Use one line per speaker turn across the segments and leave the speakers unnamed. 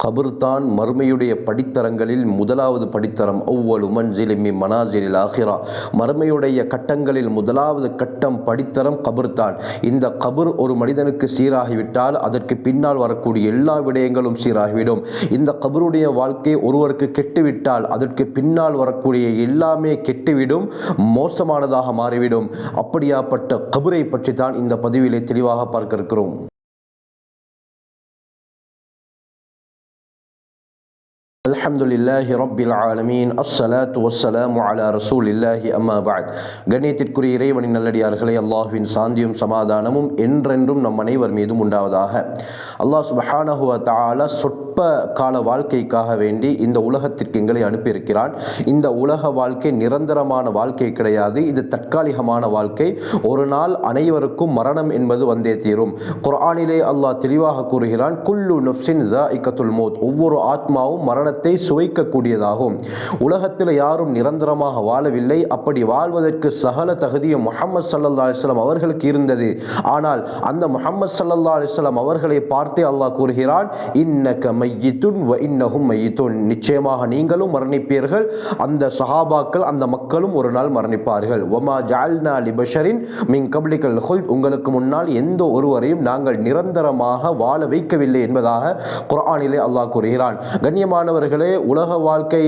கபர் தான் மறுமையுடைய படித்தரங்களில் முதலாவது படித்தரம். அவ்வலு மன்சிலி மின் மனாசிலில் ஆகிரா, மறுமையுடைய கட்டங்களில் முதலாவது கட்டம் படித்தரம் கபர் தான். இந்த கபர் ஒரு மனிதனுக்கு சீராகிவிட்டால் அதற்கு பின்னால் வரக்கூடிய எல்லா விடயங்களும் சீராகிவிடும். இந்த கபருடைய வாழ்க்கை ஒருவருக்கு கெட்டுவிட்டால் அதற்கு பின்னால் வரக்கூடிய எல்லாமே கெட்டுவிடும், மோசமானதாக மாறிவிடும். அப்படியாப்பட்ட கபரை பற்றி தான் இந்த பதிவிலே தெளிவாக பார்க்க இருக்கிறோம். அல்ஹம்துலில்லாஹி ரப்பில் ஆலமீன், அஸ்ஸலாத்து வஸ்ஸலாமு அலா ரசூலில்லாஹி அம்மா பஅத். கண்ணியத்திற்குரிய இறைவனின் நல்லடியார்களே, அல்லாஹ்வின் சாந்தியும் சமாதானமும் என்றென்றும் நம் அனைவர் மீதும் உண்டாவதாக. அல்லாஹ் சுப்ஹானஹு வ தஆலா சொற்ப கால வாழ்க்கைக்காக வேண்டி இந்த உலகத்திற்கு எங்களை அனுப்பியிருக்கிறான். இந்த உலக வாழ்க்கை நிரந்தரமான வாழ்க்கை கிடையாது, இது தற்காலிகமான வாழ்க்கை. ஒரு நாள் அனைவருக்கும் மரணம் என்பது வந்தே தீரும். குர்ஆனிலே அல்லாஹ் தெளிவாக கூறுகிறான், குல்லு நஃப்ஸின் ஸாயிகத்துல் மௌத், ஒவ்வொரு ஆத்மாவும் மரணத்தை சுவைக்கக்கூடியதாகும். உலகத்தில் யாரும் நிரந்தரமாக வாழவில்லை. அப்படி வாழ்வதற்கு சகல தகுதியும் முஹம்மது ஸல்லல்லாஹு அலைஹி வஸல்லம் அவர்களுக்கு இருந்தது. ஆனால் அந்த முஹம்மது ஸல்லல்லாஹு அலைஹி வஸல்லம் அவர்களை பார்த்தே அல்லாஹ் கூறுகிறான், இன்னக மையித்துன் வ இன்னஹும் மையித்துன், நிச்சயமாக நீங்களும் மரணிப்பீர்கள், அந்த சஹாபாக்கள் அந்த மக்களும் ஒரு நாள் மரணிப்பார்கள். வமா ஜஅல்னா லிபஷரின் மின் கப்லிகல் ஹுல்த், உங்களுக்கு முன்னால் எந்த ஒருவரையும் நாங்கள் நிரந்தரமாக வாழ வைக்கவில்லை என்பதாக குர்ஆனிலே அல்லாஹ் கூறுகிறான். கண்ணியமானவர்களே, உலக வாழ்க்கை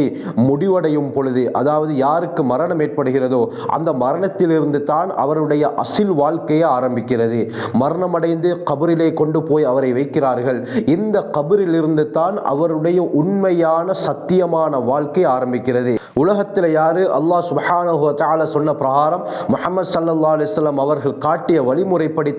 முடிவடையும் பொழுது, அதாவது யாருக்கு மரணம் ஏற்படுகிறதோ அந்த மரணத்திலிருந்து தான் அவருடைய அசில் வாழ்க்கையை ஆரம்பிக்கிறது. மரணமடைந்து கபரிலே கொண்டு போய் அவரை வைக்கிறார்கள். இந்த கபரிலிருந்து தான் அவருடைய உண்மையான சத்தியமான வாழ்க்கை ஆரம்பிக்கிறது. உலகத்தில் யாரு அல்லாஹ் சுப்ஹானஹு வ தஆலா சொன்ன பிரகாரம் முஹம்மது ஸல்லல்லாஹு அலைஹி வஸல்லம் அவர்கள் காட்டிய வழிமுறைப்படி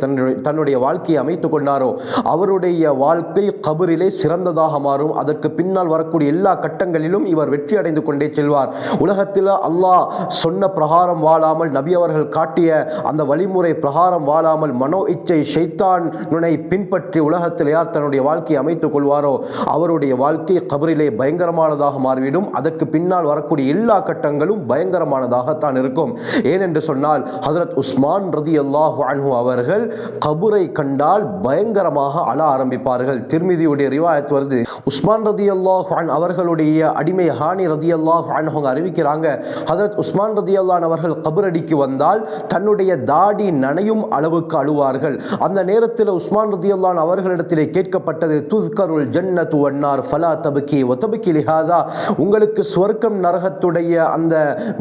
தன்னுடைய வாழ்க்கையை அமைத்துக் கொண்டாரோ அவருடைய வாழ்க்கை கபரிலே சிறந்ததாக மாறும். அதற்கு பின்னால் வரக்கூடிய எல்லா கட்டங்களிலும் இவர் வெற்றி அடைந்து கொண்டே செல்வார். உலகத்தில் அல்லாஹ் சொன்ன பிரகாரம் வாழாமல், நபி அவர்கள் காட்டிய அந்த வழிமுறை பிரகாரம் வாழாமல், மனோ இச்சை ஷைத்தானை பின்பற்றி உலகத்தில் யார் தன்னுடைய வாழ்க்கையை அமைத்துக் கொள்வாரோ அவருடைய வாழ்க்கை கபரிலே பயங்கரமானதாக மாறிவிடும். அதற்கு பின்னால் வரக்கூடிய எல்லா கட்டங்களும் பயங்கரமானதாகத்தான் இருக்கும். ஏனென்று சொன்னால் ஹஜ்ரத் உஸ்மான் ரலியல்லாஹு அன்ஹு அவர்கள் கபரை கண்டால் பயங்கரமாக அழ ஆரம்பிப்பார்கள். திர்மிதியுடைய ரிவாயத் வருது, உஸ்மான் ரலியல்லாஹு அன்ஹு அவர்களுடைய அடிமை ஹானி ரலியல்லாஹு அன்ஹு அறிவிக்கிறாங்க, ஹஜ்ரத் உஸ்மான் ரலியல்லாஹு அவர்கள் கபரடிக்கு வந்தால் தன்னுடைய தாடி நனையும் அளவுக்கு அழுவார்கள். அந்த நேரத்தில் உஸ்மான் ரலியல்லாஹு அவர்களிடத்திலே கேட்கப்பட்டது, துஸ்கருல் ஜன்னத்து வன்னார் ஃபலா தபகி வ தபகி லிஹாதா, உங்களுக்கு சுவர்க்கம் நரகத்துடைய அந்த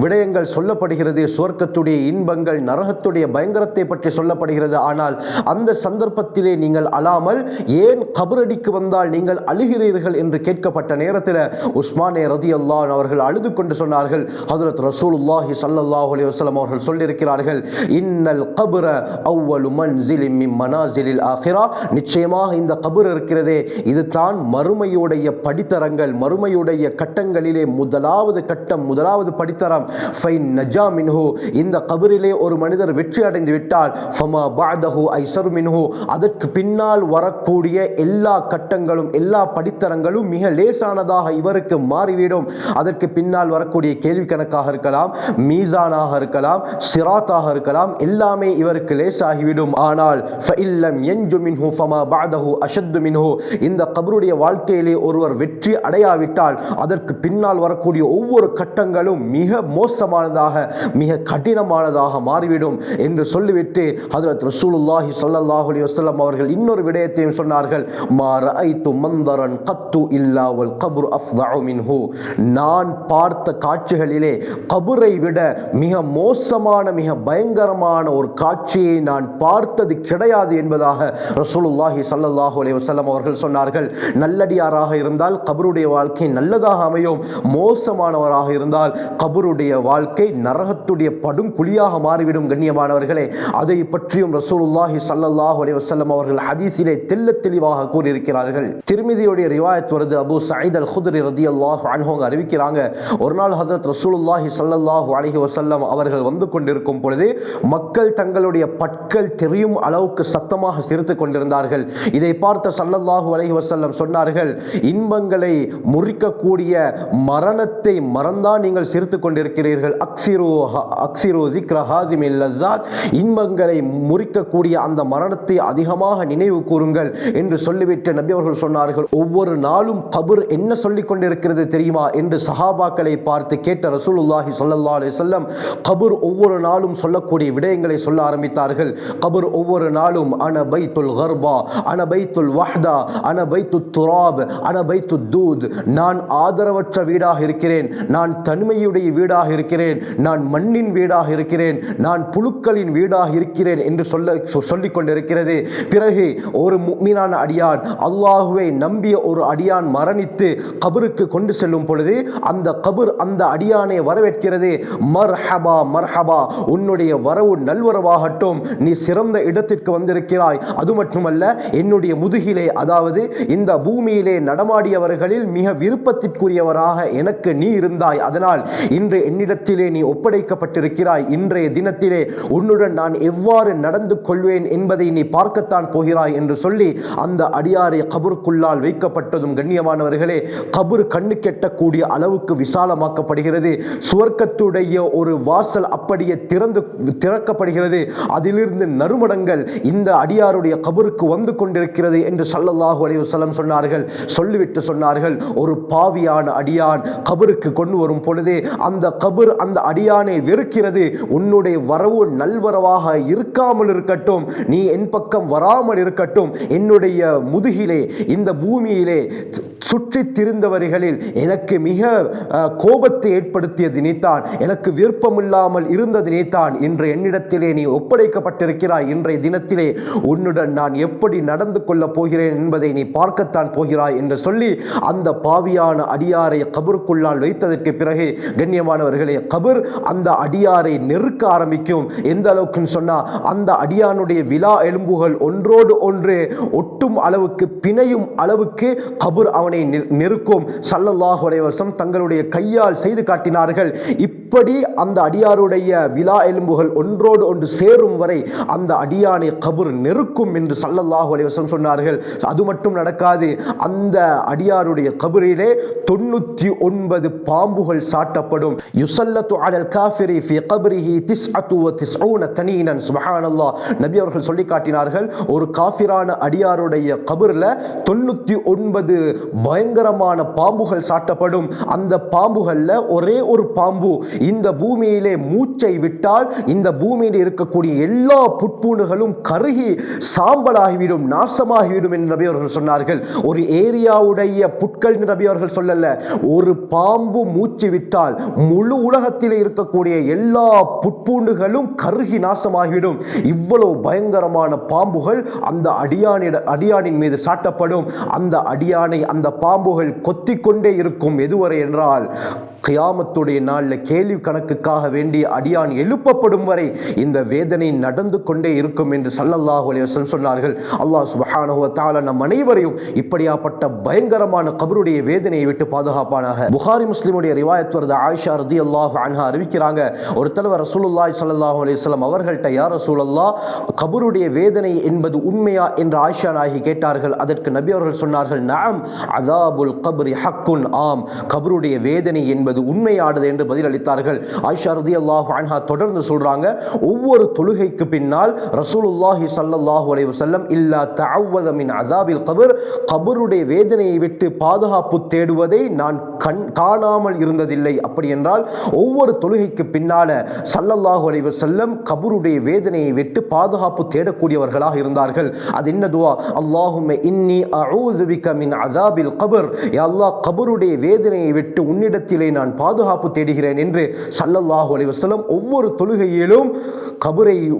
விடயங்கள் சொல்லப்படுகிறது, சுவர்க்கத்துடைய இன்பங்கள் நரகத்துடைய பயங்கரத்தை பற்றி சொல்லப்படுகிறது. ஆனால் அந்த சந்தர்ப்பத்திலே நீங்கள் அழாமல் ஏன் கபரடிக்கு வந்தால் நீங்கள் அழுகிறீர்கள் என்று கேட்கப்பட்ட நேரத்தில் உஸ்மானே ரலியல்லாஹு அவர்கள் அழுது கொண்டு சொன்னார்கள், ஹஜ்ரத் ரசூலுல்லாஹி ஸல்லல்லாஹு அலைஹி வஸல்லம் அவர்கள் சொல்லியிருக்கிறார்கள், இன்னல் கப்ர அவ்வலு மன்சிலி மின் மனாசிலில் ஆகிரா, நிச்சயமாக இந்த கபர் இருக்கிறதே இது தான் மறுமையுடைய படித்தரங்கள், மறுமையுடைய கட்டங்களிலே முதலாவது கட்டம், முதலாவது படித்தரம். ஃபைன் நஜா மின்ஹு, இந்த கபரிலே ஒரு மனிதர் வெற்றி அடைந்து விட்டால் ஃபமா பஅதஹு ஐஸரு மின்ஹு, அதற்கு பின்னால் வரக்கூடிய எல்லா கட்டங்களும் எல்லா படித்தரங்களும் மிக லேசானதாக இவருக்கு மாறிவிடும். அதற்கு பின்னால் வரக்கூடிய கேள்வி கணக்காக இருக்கலாம், மீசானாக இருக்கலாம், சிராத்தாக இருக்கலாம், எல்லாமே இவருக்கு லேசாகிவிடும். ஆனால் ஃபஇல்லம் யன்ஜு மின்ஹு ஃபமா பஅதஹு அஷத்து மின்ஹு, இந்த கபருடைய வாழ்க்கையிலே ஒருவர் வெற்றி அடையாவிட்டால் அதற்கு பின்னால் வரக்கூடிய ஒவ்வொரு கட்டங்களும் மிக மோசமானதாக மிக கடினமானதாக மாறிவிடும் என்று சொல்லிவிட்டு ஹஜ்ரத் ரசூலுல்லாஹி ஸல்லல்லாஹு அலைஹி வஸல்லம் அவர்கள் இன்னொரு விடயத்தையும் சொன்னார்கள், மா ரஅய்து மன்தரன் கத்து இல்லா வல் கப்ரு அஃதஉ மின்ஹு, நான் பார்த்த காட்சிகளிலே கபரை விட மிக மோசமான மிக பயங்கரமான ஒரு காட்சியை நான் பார்த்தது கிடையாது என்பதாக ரசூலுல்லாஹி ஸல்லல்லாஹு அலைஹி வஸல்லம் அவர்கள் சொன்னார்கள். நல்லடியாராக இருந்தால் கபருடைய வாழ்க்கை நல்லதாக அமையும், மோசமானவராக இருந்தால் கபருடைய வாழ்க்கை நரகத்துடைய படும் குழியாக மாறிவிடும். கண்ணியமானவர்களே, அதை பற்றியும் ரசூலுல்லாஹி ஸல்லல்லாஹு அலைஹி வஸல்லம் அவர்கள் ஹதீஸிலே தெள்ளத் தெளிவாக கூறியிருக்கிறார்கள். திர்மிதியுடைய ரிவாயத் வருது, அபூ சயீத் அல் குத்ரி ரலியல்லாஹு அன்ஹு அறிவிக்கிறாங்க, ஒரு நாள் ஹஜ்ரத் ரசூலுல்லாஹி ஸல்லல்லாஹு அலைஹி வஸல்லம் அவர்கள் வந்து கொண்டிருக்கும் பொழுது மக்கள் தங்களுடைய பற்கள் தெரியும் அளவுக்கு சத்தமாக சிரித்துக் கொண்டிருந்தார்கள். இதை பார்த்த ஸல்லல்லாஹு அலைஹி வஸல்லம் சொன்னார்கள், சொன்னார்கள், இன்பங்களை முறிக்கக்கூடிய மரணத்தை மறந்தான் நீங்கள் சிரித்துக் கொண்டிருக்கிறீர்கள். அக்ஸிரு திக்ர ஹாதிமில் லஸ்ஸாத், இன்பங்களை முறிக்கக்கூடிய அந்த மரணத்தை அதிகமாக நினைவு கூறுங்கள் என்று சொல்லிவிட்டு நபி அவர்கள் சொன்னார்கள், ஒவ்வொரு நாளும் கபர் என்ன சொல்லிக் கொண்டிருக்கிறது தெரியுமா என்று சஹாபாக்களை பார்த்து கேட்ட ரசூலுல்லாஹி ஸல்லல்லாஹு அலைஹி வஸல்லம் கபர் ஒவ்வொரு நாளும் சொல்லக்கூடிய விடயங்களை சொல்ல ஆரம்பித்தார்கள். கபர் ஒவ்வொரு நாளும் அன பைத்துல் கர்பா, அன பைத்துல் வஹ்தா, அன பைத்துத் துராப், அன பைத்துத் தூத், நான் ஆதரவற்ற வீடாக இருக்கிறேன், நான் தனிமையுடைய வீடாக இருக்கிறேன், நான் மண்ணின் வீடாக இருக்கிறேன், நான் புழுக்களின் வீடாக இருக்கிறேன் என்று சொல்லிக் கொண்டிருக்கிறது. பிறகு ஒரு முஃமினான அடியான், அல்லாஹுவை நம்பிய ஒரு அடியான் மரணித்து கபருக்கு கொண்டு செல்லும் பொழுது அந்த கபர் அந்த அடியானை வரவேற்கிறது. மர்ஹபா மர்ஹபா, உன்னுடைய வரவு நல்வரவாகட்டும், நீ சிறந்த இடத்திற்கு வந்திருக்கிறாய். அது மட்டுமல்ல, என்னுடைய முதுகிலே, அதாவது இந்த பூமியிலே நடமாடியவர்களில் மிக விருப்பத்திற்குரியவராக எனக்கு நீ இருந்தாய். அதனால் இன்று என்னிடத்திலே நீ ஒப்படைக்கப்பட்டிருக்கிறாய். இன்றைய தினத்திலே உன்னுடன் நான் எவ்வாறு நடந்து கொள்வேன் என்பதை நீ பார்க்கத்தான் போகிறாய் என்று சொல்லி அந்த அடியாரை கபருக்குள்ளால் வைக்கப்பட்டதும் கண்ணியமானவர்களே, கபர் கண்ணு கெட்டக்கூடிய அளவுக்கு விசாலமாக்கப்படுகிறது. சுவர்க்கத்துடைய ஒரு வாசல் அப்படியே திறக்கப்படுகிறது. அதிலிருந்து நறுமணங்கள் இந்த அடியாருடைய கபருக்கு வந்து கொண்டிருக்கிறது என்று ஸல்லல்லாஹு அலைஹி வஸல்லம் சொன்னார்கள். சொல்லிவிட்டு சொன்னார்கள், ஒரு பாவியான அடியான் கபருக்கு கொண்டு வரும் பொழுது அந்த கபர் அந்த அடியானை வெறுக்கிறது. உன்னுடைய வரவு நல்வரவாக இருக்காமல் இருக்கட்டும், நீ என் பக்கம் வராமல் இருக்கட்டும், என்னுடைய முதுகிலே இந்த பூமியிலே சுற்றி திரிந்தவர்களில் எனக்கு மிக கோபத்தை ஏற்படுத்தியது நீத்தான், எனக்கு விருப்பமில்லாமல் இருந்தது நீத்தான். இன்று என்னிடத்திலே நீ ஒப்படைக்கப்பட்டிருக்கிறாய். இன்றைய தினத்திலே உன்னுடன் நான் எப்படி நடந்து கொள்ளப் போகிறேன் என்பதை நீ பார்க்கத்தான் போகிறாய் என்று சொல்லி அந்த பாவியான அடியாரை கபருக்குள்ளால் வைத்ததற்கு பிறகு கண்ணியமானவர்களே, கபர் அந்த அடியாரை நெருக்க ஆரம்பிக்கும். எந்த அளவுக்கு சொன்னா, அந்த அடியானுடைய விலா எலும்புகள் ஒன்றோடு ஒன்று ஒட்டும் அளவுக்கு, பிணையும் அளவுக்கு கபர் அவனை நெருக்கும். ஸல்லல்லாஹு அலைஹி வஸல்லம் தங்களுடைய கையால் செய்து காட்டினார்கள். இப்படி அந்த அடியாருடைய விலா எலும்புகள் ஒன்றோடு ஒன்று சேரும் வரை அந்த அடியானை கபர் நெருக்கும் என்று ஸல்லல்லாஹு அலைஹி வஸல்லம் சொன்னார்கள். அது மட்டும் நடக்காது, அந்த அடியாருடைய கபரிலே 99 பாம்புகள் சாட்டப்படும். யுஸல்லத்து அலல் காஃபிரி ஃபீ கப்ரிஹி 99 தனீனன். சுப்ஹானல்லாஹ், நபி அவர்கள் சொல்லி காட்டினார்கள், ஒரு காஃபிரான அடியாருடைய கபர்ல 99 பயங்கரமான பாம்புகள் சாட்டப்படும். அந்த பாம்புகள்ல ஒரே ஒரு பாம்பு இந்த பூமியிலே மூச்சை விட்டால் இந்த பூமியில் இருக்கக்கூடிய எல்லா புட்பூண்டுகளும் கருகி சாம்பலாகிவிடும், நாசமாகிவிடும் என்று நபி அவர்கள் சொன்னார்கள். ஒரு ஏரியாவுடைய புட்கள் நபி அவர்கள் சொல்லல, ஒரு பாம்பு மூச்சு விட்டால் முழு உலகத்திலே இருக்கக்கூடிய எல்லா புட்பூண்டுகளும் கருகி நாசமாகிவிடும். இவ்வளவு பயங்கரமான பாம்புகள் அந்த அடியானின் மீது சாட்டப்படும். அந்த அடியானை அந்த பாம்புகள் கொத்திக்கொண்டே இருக்கும். எதுவரை என்றால் கியாமத்துடைய நாளில் கேள்வி கணக்குக்காக வேண்டிய அடியான் எழுப்பப்படும் வரை இந்த வேதனை நடந்து கொண்டே இருக்கும் என்று ஸல்லல்லாஹு அலைஹி வஸல்லம் சொன்னார்கள். அல்லாஹ் சுப்ஹானஹு வ தஆலா நம் அனைவரையும் இப்படியாப்பட்ட பயங்கரமான கபருடைய வேதனையை விட்டு பாதுகாப்பானாக. புகாரி முஸ்லிமுடைய ரிவாயத் வருது. ஆயிஷா ரலியல்லாஹு அன்ஹா அறிவிக்கிறாங்க, ஒரு தடவை ரசூலுல்லாஹி ஸல்லல்லாஹு அலைஹி வஸல்லம் அவர்கள்ட்ட, யா ரசூலல்லாஹ், கபருடைய வேதனை என்பது உண்மையா என்று ஆயிஷா நாயகி கேட்டார்கள். அதற்கு நபி அவர்கள் சொன்னார்கள், நஅம் அஸாபுல் கப்ரி ஹக்குன், ஆம், கபருடைய வேதனை என்பது உண்மையானது என்று பதில் அளித்தார்கள். ஆயிஷா ரலியல்லாஹு அன்ஹா தொடர்ந்து சொல்றாங்க, ஒவ்வொரு தொழுகைக்கு பின்னால் ரசூலுல்லாஹி ஸல்லல்லாஹு அலைஹி வஸல்லம் இல்லா தஅவ்வத மின் அஸாபில் கப்ர், கபருடைய வேதனையை விட்டு பாதுகாப்பு தேடுவதை நான் காணாமல் இருந்ததில்லை. அப்படி என்றால் ஒவ்வொரு தொழுகைக்கு பின்னால ஸல்லல்லாஹு அலைஹி வஸல்லம் கபருடைய வேதனையை விட்டு பாதுகாப்பு தேடக்கூடியவர்களாக இருந்தார்கள். அது என்ன துஆ? அல்லாஹும்ம இன்னி அஊது பிக மின் அஸாபில் கப்ர், யா அல்லாஹ், கபருடைய வேதனையை விட்டு உன்னிடத்திலே நான் பாதுகாப்பு தேடுகிறேன் என்று ஸல்லல்லாஹு அலைஹி வஸல்லம் ஒவ்வொரு தொழுகையிலும்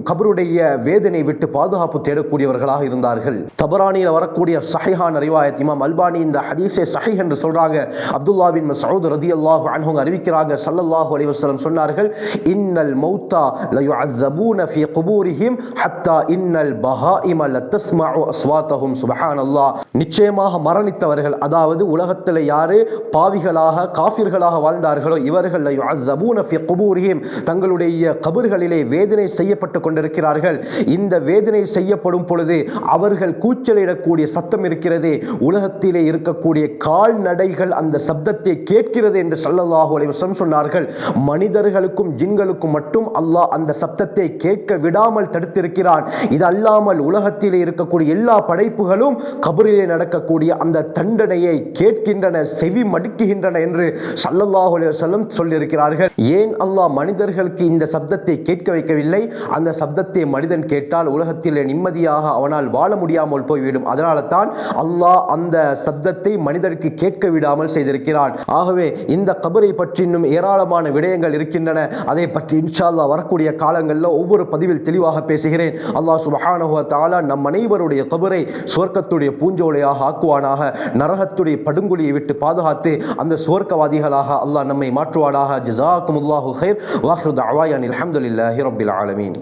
கபருடைய வேதனை விட்டு பாதுகாப்பு தேடக்கூடியவர்களாக இருந்தார்கள். தபரானியில் வரக்கூடிய சஹீஹான ரிவாயத், இமாம் அல்பானி இந்த ஹதீஸை சஹீஹ் என்று சொல்றாங்க. அப்துல்லா பின் மஸ்ஊத் ரலியல்லாஹு அன்ஹு அறிவிக்கிறாங்க, ஸல்லல்லாஹு அலைஹி வஸல்லம் சொன்னார்கள், இன்னல் மௌத்தா லயுஅஸபூன ஃபீ குபூரிஹிம் ஹத்தா இன்னல் பஹாயிம லதஸ்மஉ அஸ்வாத்தஹும். சுப்ஹானல்லாஹ், நிச்சயமாக மரணித்தவர்கள், அதாவது உலகத்தில் யாரு பாவிகளாக காஃபிர்களாக வாழ்ந்தார்களோ இவர்கள் யுஅzzபூன ஃபீ குபூரிஹிம் தங்களுடைய கபர்களிலே வேதனை செய்யப்பட்டு கொண்டிருக்கிறார்கள். இந்த வேதனை செய்யப்படும் பொழுது அவர்கள் கூச்சலிடக்கூடிய சத்தம் இருக்கிறது, உலகத்திலே இருக்கக்கூடிய கால்நடைகள் அந்த சப்தத்தை கேட்கிறது என்று ஸல்லல்லாஹு அலைஹி வஸல்லம் சொன்னார்கள். மனிதர்களுக்கும் ஜின்களுக்கும் மட்டும் அல்லாஹ் அந்த சப்தத்தை கேட்க விடாமல் தடுத்திருக்கிறான். இது அல்லாமல் உலகத்திலே இருக்கக்கூடிய எல்லா படைப்புகளும் கபரிலே நடக்கக்கூடிய அந்த தண்டனையை கேட்கின்றன, செவி மடுக்குகின்றன என்று ஸல்லல்லாஹு அலைஹி வஸல்லம் சொல்லியிருக்கிறார்கள். ஏன் அல்லாஹ் மனிதர்களுக்கு இந்த சப்தத்தை கேட்க வைக்கவில்லை? அந்த சப்தத்தை மனிதன் கேட்டால் உலகத்திலே நிம்மதியாக அவனால் வாழ முடியாமல் போய்விடும். அதனால தான் அல்லாஹ் அந்த சப்தத்தை மனிதருக்கு கேட்க விடாமல் செய்திருக்கிறான். ஆகவே இந்த கபரை பற்றி இன்னும் ஏராளமான விடயங்கள் இருக்கின்றன. அதை பற்றி இன்ஷா அல்லாஹ் வரக்கூடிய காலங்களில் ஒவ்வொரு பதிவில் தெளிவாக பேசுகிறேன். அல்லாஹ் சுப்ஹானஹு வ தஆலா நம் அனைவருடைய கபரை சுவர்க்கத்துடைய பூஞ்சோலையாக ஆக்குவானாக. நரகத்துடைய படுகொலியை விட்டு பாதுகாத்து அந்த சுவர்க்கவாதிகளாக அல்லாஹ் நம்மை மாற்றுவானாக. ஜஸாக்குமுல்லாஹு கைர். வாஹிரு தஅவானா அல்ஹம்துலில்லாஹி ரப்பில் ஆலமீன்.